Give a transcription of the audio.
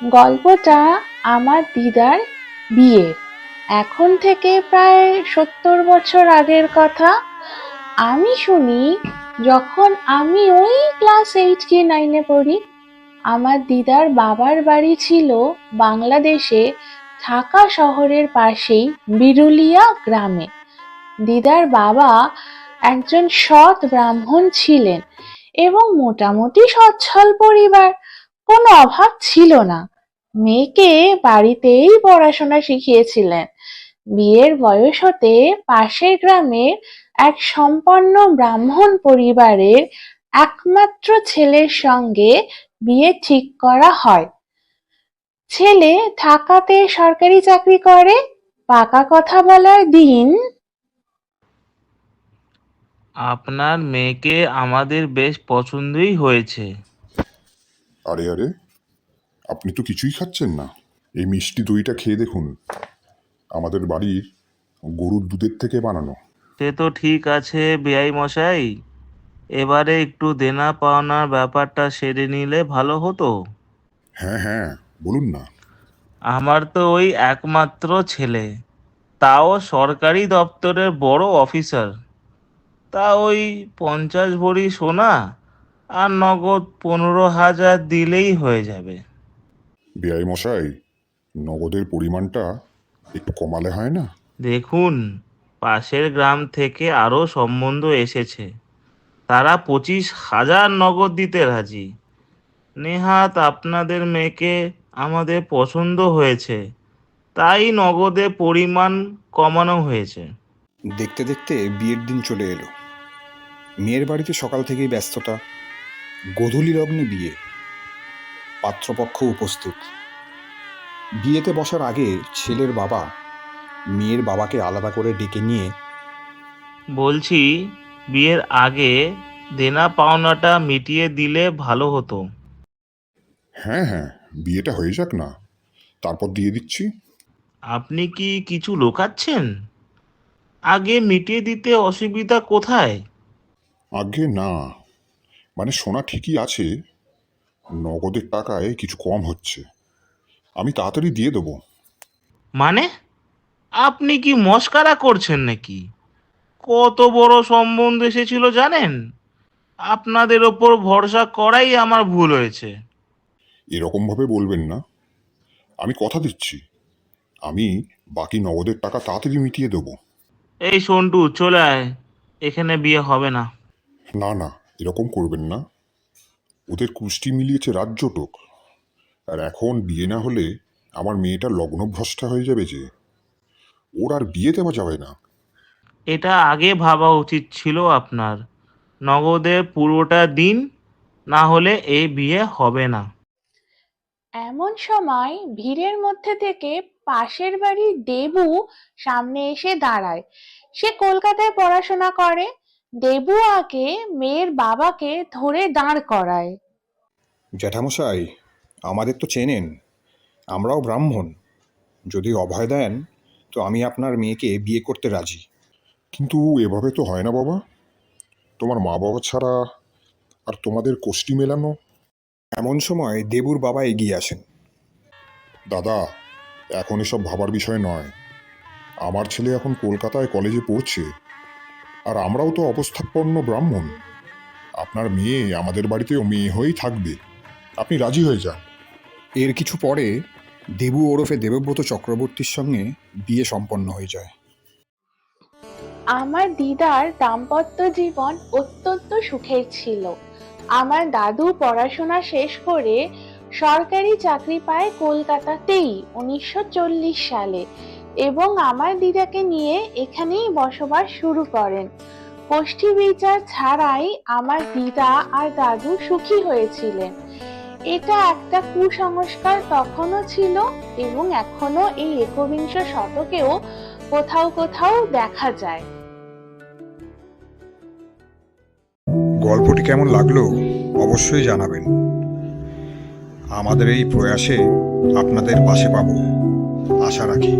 গল্পটা আমার দিদার বিয়ের। এখন থেকে প্রায় ৭০ বছর আগের কথা। আমি শুনি যখন আমি ওই ক্লাস 8 কি 9 এ পড়ি। আমার দিদার বাবার বাড়ি ছিল বাংলাদেশে ঢাকা শহরের পাশেই বিরুলিয়া গ্রামে। দিদার বাবা একজন সৎ ব্রাহ্মণ ছিলেন এবং মোটামুটি সচ্ছল পরিবার, কোনো অভাব ছিল না। মেয়েকে বাড়িতেই পড়াশোনা শিখিয়েছিলেন। বিয়ের বয়স হতে পাশের গ্রামের এক সম্পন্ন ব্রাহ্মণ পরিবারের একমাত্র ছেলের সঙ্গে বিয়ে ঠিক করা হয়। ছেলে ঢাকাতে সরকারি চাকরি করে। পাকা কথা বলার দিন আপনার মেয়েকে আমাদের বেশ পছন্দই হয়েছে। আরে আরে, আপনি তো কিছুই খাচ্ছেন না। এই মিষ্টি দইটা খেয়ে দেখুন, আমাদের বাড়ির গরুর দুধের থেকে বানানো। সে তো ঠিক আছে বেয়াই মশাই, এবারে একটু দেনা পাওনার ব্যাপারটা সেরে নিলে ভালো হতো। হ্যাঁ হ্যাঁ, বলুন না। আমার তো ওই একমাত্র ছেলে, তাও সরকারি দপ্তরের বড় অফিসার। তা ওই 50 ভরি সোনা আর নগদ 15,000 দিলেই হয়ে যাবে। বেআই মশাই, নগদের পরিমাণটা একটু কমালে হয় না? দেখুন, পাশের গ্রাম থেকে আরও সম্বন্ধ এসেছে, তারা 25,000 নগদ দিতে রাজি। নেহাত আপনাদের মেয়েকে আমাদের পছন্দ হয়েছে, তাই নগদে পরিমাণ কমানো হয়েছে। দেখতে দেখতে বিয়ের দিন চলে এলো। মেয়ের বাড়িতে সকাল থেকেই ব্যস্ততা। গোধূলি লগ্নে বিয়ে, পাত্রপক্ষ উপস্থিত। বিয়েতে বসার আগে ছেলের বাবা মেয়ের বাবাকে আলাদা করে ডেকে নিয়ে বলছি, বিয়ের আগে দেনা পাওনাটা মিটিয়ে দিলে ভালো হতো। হ্যাঁ হ্যাঁ, বিয়েটা হয়ে যাক না, তারপর দিয়ে দিচ্ছি। আপনি কি কিছু লোকাচ্ছেন? আগে মিটিয়ে দিতে অসুবিধা কোথায়? আগে না, মানে সোনা ঠিকই আছে, নগদের টাকায় কিছু কম হচ্ছে। আমি তাড়াতাড়ি দিয়ে দেবো। মানে আপনি কি মস্কারা করছেন নাকি? কত বড় সম্বন্ধ এসেছিল জানেন? আপনাদের ওপর ভরসা করাই আমার ভুল হয়েছে। এরকমভাবে বলবেন না, আমি কথা দিচ্ছি, আমি বাকি নগদের টাকা তাড়াতাড়ি মিটিয়ে দেবো। এই সন্টু, চলে আয়, এখানে বিয়ে হবে না। না না, এরকম করবেন না। ওদের কুষ্টি মিলিয়েছে রাজ্যটোক, আর এখন বিয়ে না হলে আমার মেয়েটা লগ্নভ্রষ্টা হয়ে যাবে যে, ওর আর বিয়ে দেওয়া যাবে না। এটা আগে ভাবা উচিত ছিল আপনার। নগদের পুরোটা দিন, না হলে এই বিয়ে হবে না। এমন সময় ভিড়ের মধ্যে থেকে পাশের বাড়ির দেবু সামনে এসে দাঁড়ায়। সে কলকাতায় পড়াশোনা করে। দেবু আগে মেয়ের বাবাকে ধরে দাঁড় করায়। জ্যাঠামশাই, আমাদের তো চেনেন, আমরাও ব্রাহ্মণ। যদি অভয় দেন তো আমি আপনার মেয়েকে বিয়ে করতে রাজি। কিন্তু এভাবে তো হয় না বাবা, তোমার মা বাবা ছাড়া আর তোমাদের কোষ্ঠী মেলানো। এমন সময় দেবুর বাবা এগিয়ে আসেন। দাদা, এখন এসব ভাবার বিষয় নয়। আমার ছেলে এখন কলকাতায় কলেজে পড়ছে, আর আমরাও তো অবস্থাপন্ন ব্রাহ্মণ। আপনার মেয়ে আমাদের বাড়িতেও মেয়ে হয়েই থাকবে, আপনি রাজি হয়ে যান। এর কিছু পরে দেবু ওরফে দেবব্রত চক্রবর্তীর সঙ্গে বিয়ে সম্পন্ন হয়ে যায়। আমার দিদার দাম্পত্য জীবন অত্যন্ত সুখের ছিল। আমার দাদু পড়াশোনা শেষ করে সরকারি চাকরি পায় কলকাতাতেই 1940 সালে এবং আমার দিদাকে নিয়ে এখানেই বসবাস শুরু করেন। গোষ্ঠী বিচার ছাড়াই আমার দিদা আর দাদু সুখী হয়েছিলেন। এটা একটা কুসংস্কার তখনও ছিল এবং এখনো এই একবিংশ শতকেও কোথাও কোথাও দেখা যায়। গল্পটি কেমন লাগলো অবশ্যই জানাবেন। আমাদের এই প্রয়াসে আপনাদের পাশে পাবো আশা রাখি।